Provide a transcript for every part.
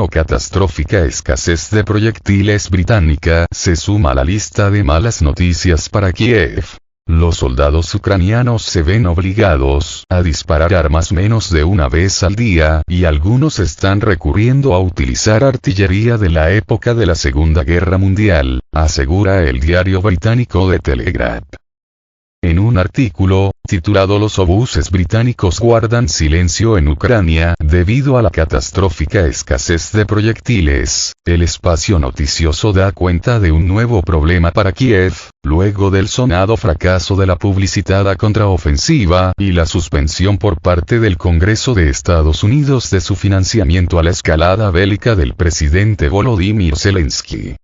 o catastrófica escasez de proyectiles británica se suma a la lista de malas noticias para Kiev. Los soldados ucranianos se ven obligados a disparar armas menos de una vez al día, y algunos están recurriendo a utilizar artillería de la época de la Segunda Guerra Mundial, asegura el diario británico The Telegraph. En un artículo, titulado "Los obuses británicos guardan silencio en Ucrania debido a la catastrófica escasez de proyectiles", el espacio noticioso da cuenta de un nuevo problema para Kiev, luego del sonado fracaso de la publicitada contraofensiva y la suspensión por parte del Congreso de Estados Unidos de su financiamiento a la escalada bélica del presidente Volodymyr Zelensky.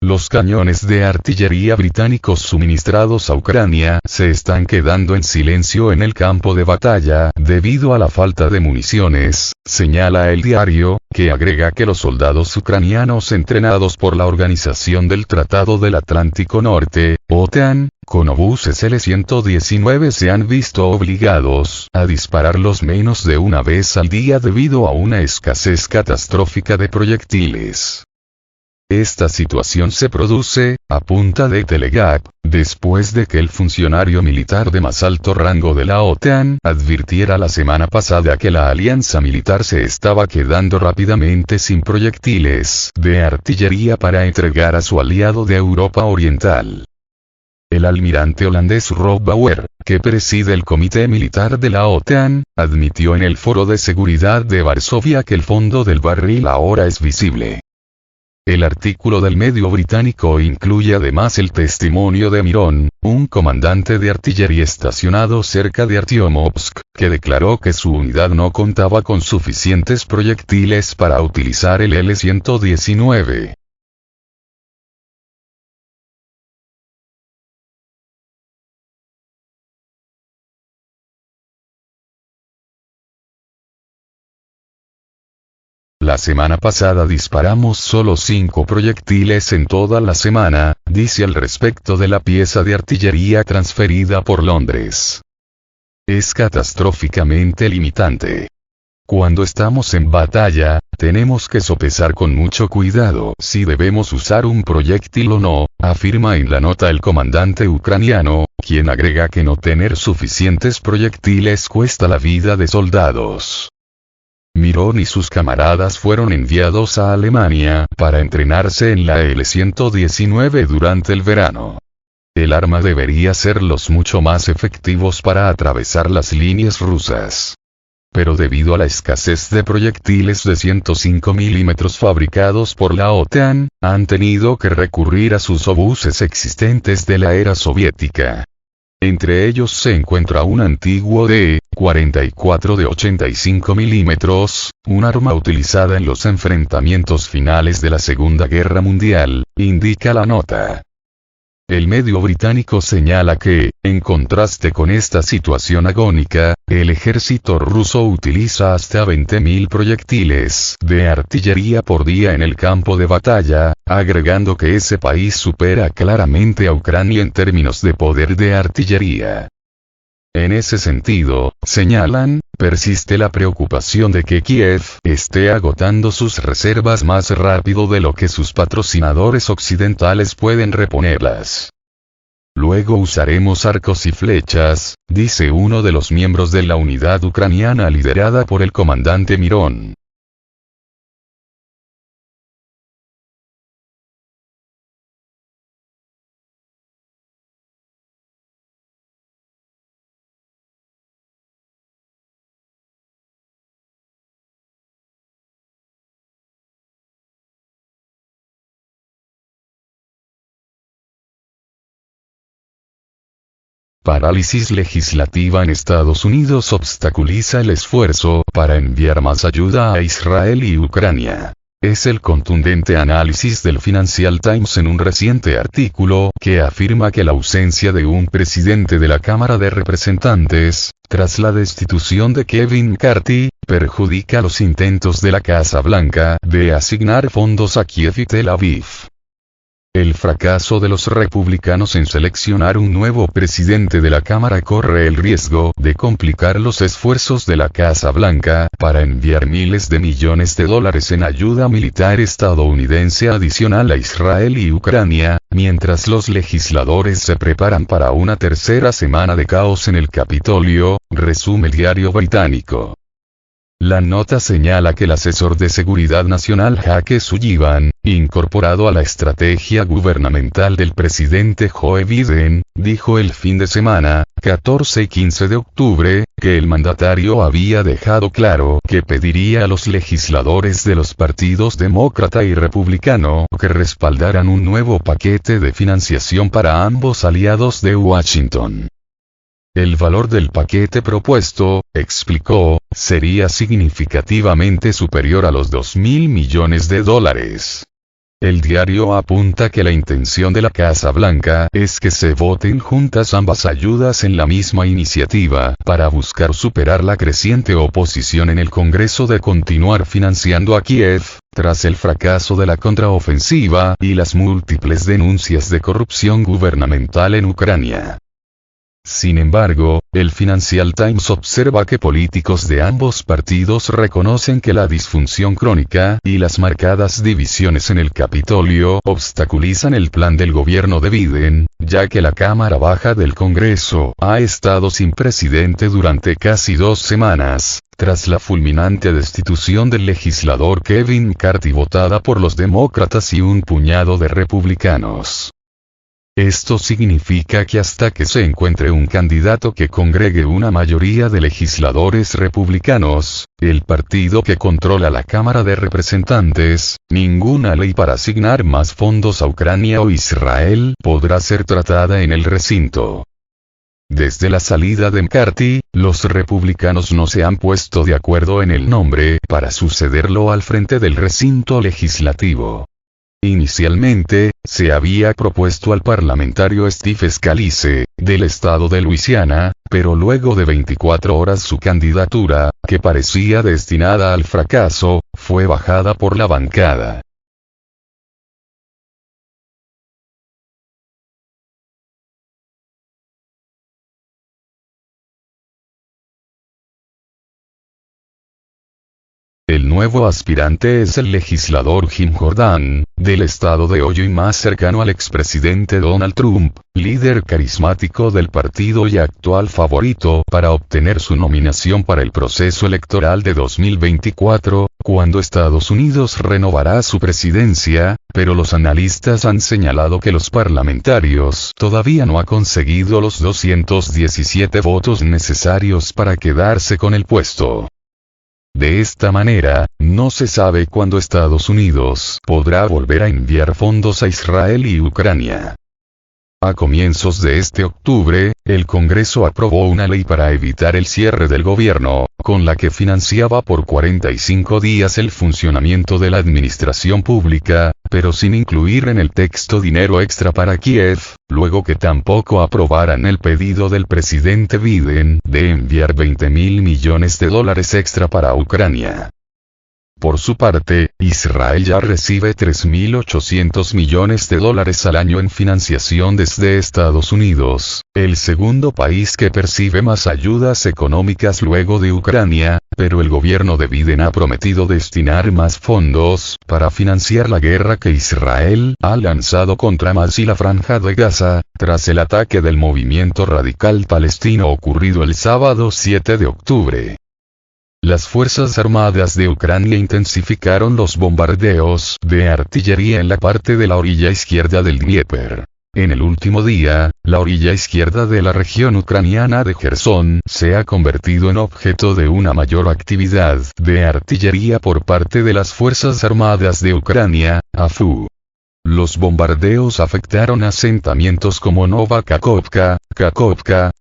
Los cañones de artillería británicos suministrados a Ucrania se están quedando en silencio en el campo de batalla debido a la falta de municiones, señala el diario, que agrega que los soldados ucranianos entrenados por la Organización del Tratado del Atlántico Norte, OTAN, con obuses L-119 se han visto obligados a dispararlos menos de una vez al día debido a una escasez catastrófica de proyectiles. Esta situación se produce, apunta The Telegraph, después de que el funcionario militar de más alto rango de la OTAN advirtiera la semana pasada que la alianza militar se estaba quedando rápidamente sin proyectiles de artillería para entregar a su aliado de Europa Oriental. El almirante holandés Rob Bauer, que preside el Comité Militar de la OTAN, admitió en el Foro de Seguridad de Varsovia que el fondo del barril ahora es visible. El artículo del medio británico incluye además el testimonio de Miron, un comandante de artillería estacionado cerca de Artyomovsk, que declaró que su unidad no contaba con suficientes proyectiles para utilizar el L-119. La semana pasada disparamos solo 5 proyectiles en toda la semana, dice al respecto de la pieza de artillería transferida por Londres. Es catastróficamente limitante. Cuando estamos en batalla, tenemos que sopesar con mucho cuidado si debemos usar un proyectil o no, afirma en la nota el comandante ucraniano, quien agrega que no tener suficientes proyectiles cuesta la vida de soldados. Miron y sus camaradas fueron enviados a Alemania para entrenarse en la L-119 durante el verano. El arma debería ser los mucho más efectivos para atravesar las líneas rusas. Pero debido a la escasez de proyectiles de 105 mm fabricados por la OTAN, han tenido que recurrir a sus obuses existentes de la era soviética. Entre ellos se encuentra un antiguo D-44 de 85 mm, un arma utilizada en los enfrentamientos finales de la Segunda Guerra Mundial, indica la nota. El medio británico señala que, en contraste con esta situación agónica, el ejército ruso utiliza hasta 20.000 proyectiles de artillería por día en el campo de batalla, agregando que ese país supera claramente a Ucrania en términos de poder de artillería. En ese sentido, señalan, persiste la preocupación de que Kiev esté agotando sus reservas más rápido de lo que sus patrocinadores occidentales pueden reponerlas. Luego usaremos arcos y flechas, dice uno de los miembros de la unidad ucraniana liderada por el comandante Miron. Parálisis legislativa en Estados Unidos obstaculiza el esfuerzo para enviar más ayuda a Israel y Ucrania. Es el contundente análisis del Financial Times en un reciente artículo que afirma que la ausencia de un presidente de la Cámara de Representantes, tras la destitución de Kevin McCarthy, perjudica los intentos de la Casa Blanca de asignar fondos a Kiev y Tel Aviv. El fracaso de los republicanos en seleccionar un nuevo presidente de la Cámara corre el riesgo de complicar los esfuerzos de la Casa Blanca para enviar miles de millones de dólares en ayuda militar estadounidense adicional a Israel y Ucrania, mientras los legisladores se preparan para una tercera semana de caos en el Capitolio, resume el diario británico. La nota señala que el asesor de seguridad nacional Jake Sullivan, incorporado a la estrategia gubernamental del presidente Joe Biden, dijo el fin de semana, 14 y 15 de octubre, que el mandatario había dejado claro que pediría a los legisladores de los partidos demócrata y republicano que respaldaran un nuevo paquete de financiación para ambos aliados de Washington. El valor del paquete propuesto, explicó, sería significativamente superior a los $2.000 millones. El diario apunta que la intención de la Casa Blanca es que se voten juntas ambas ayudas en la misma iniciativa, para buscar superar la creciente oposición en el Congreso de continuar financiando a Kiev, tras el fracaso de la contraofensiva y las múltiples denuncias de corrupción gubernamental en Ucrania. Sin embargo, el Financial Times observa que políticos de ambos partidos reconocen que la disfunción crónica y las marcadas divisiones en el Capitolio obstaculizan el plan del gobierno de Biden, ya que la Cámara Baja del Congreso ha estado sin presidente durante casi 2 semanas, tras la fulminante destitución del legislador Kevin McCarthy votada por los demócratas y un puñado de republicanos. Esto significa que hasta que se encuentre un candidato que congregue una mayoría de legisladores republicanos, el partido que controla la Cámara de Representantes, ninguna ley para asignar más fondos a Ucrania o Israel podrá ser tratada en el recinto. Desde la salida de McCarthy, los republicanos no se han puesto de acuerdo en el nombre para sucederlo al frente del recinto legislativo. Inicialmente, se había propuesto al parlamentario Steve Scalise, del estado de Luisiana, pero luego de 24 horas su candidatura, que parecía destinada al fracaso, fue bajada por la bancada. El nuevo aspirante es el legislador Jim Jordan, del estado de Ohio y más cercano al expresidente Donald Trump, líder carismático del partido y actual favorito para obtener su nominación para el proceso electoral de 2024, cuando Estados Unidos renovará su presidencia, pero los analistas han señalado que los parlamentarios todavía no ha conseguido los 217 votos necesarios para quedarse con el puesto. De esta manera, no se sabe cuándo Estados Unidos podrá volver a enviar fondos a Israel y Ucrania. A comienzos de este octubre, el Congreso aprobó una ley para evitar el cierre del gobierno, con la que financiaba por 45 días el funcionamiento de la administración pública, pero sin incluir en el texto dinero extra para Kiev, luego que tampoco aprobaran el pedido del presidente Biden de enviar $20.000 millones extra para Ucrania. Por su parte, Israel ya recibe $3.800 millones al año en financiación desde Estados Unidos, el segundo país que percibe más ayudas económicas luego de Ucrania, pero el gobierno de Biden ha prometido destinar más fondos para financiar la guerra que Israel ha lanzado contra Hamas y la Franja de Gaza, tras el ataque del movimiento radical palestino ocurrido el sábado 7 de octubre. Las Fuerzas Armadas de Ucrania intensificaron los bombardeos de artillería en la parte de la orilla izquierda del Dnieper. En el último día, la orilla izquierda de la región ucraniana de Jersón se ha convertido en objeto de una mayor actividad de artillería por parte de las Fuerzas Armadas de Ucrania, AFU. Los bombardeos afectaron asentamientos como Nova Kakhovka,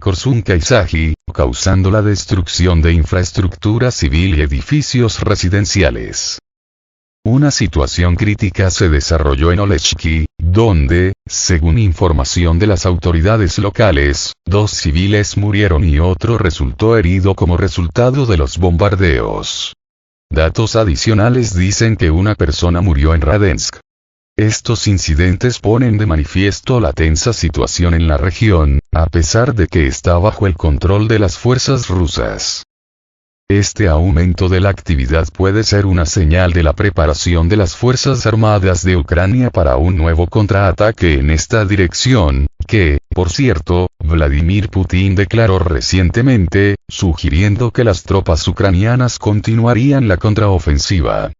Korsunka y Saji, causando la destrucción de infraestructura civil y edificios residenciales. Una situación crítica se desarrolló en Olechki, donde, según información de las autoridades locales, 2 civiles murieron y otro resultó herido como resultado de los bombardeos. Datos adicionales dicen que una persona murió en Radensk. Estos incidentes ponen de manifiesto la tensa situación en la región, a pesar de que está bajo el control de las fuerzas rusas. Este aumento de la actividad puede ser una señal de la preparación de las Fuerzas Armadas de Ucrania para un nuevo contraataque en esta dirección, que, por cierto, Vladimir Putin declaró recientemente, sugiriendo que las tropas ucranianas continuarían la contraofensiva.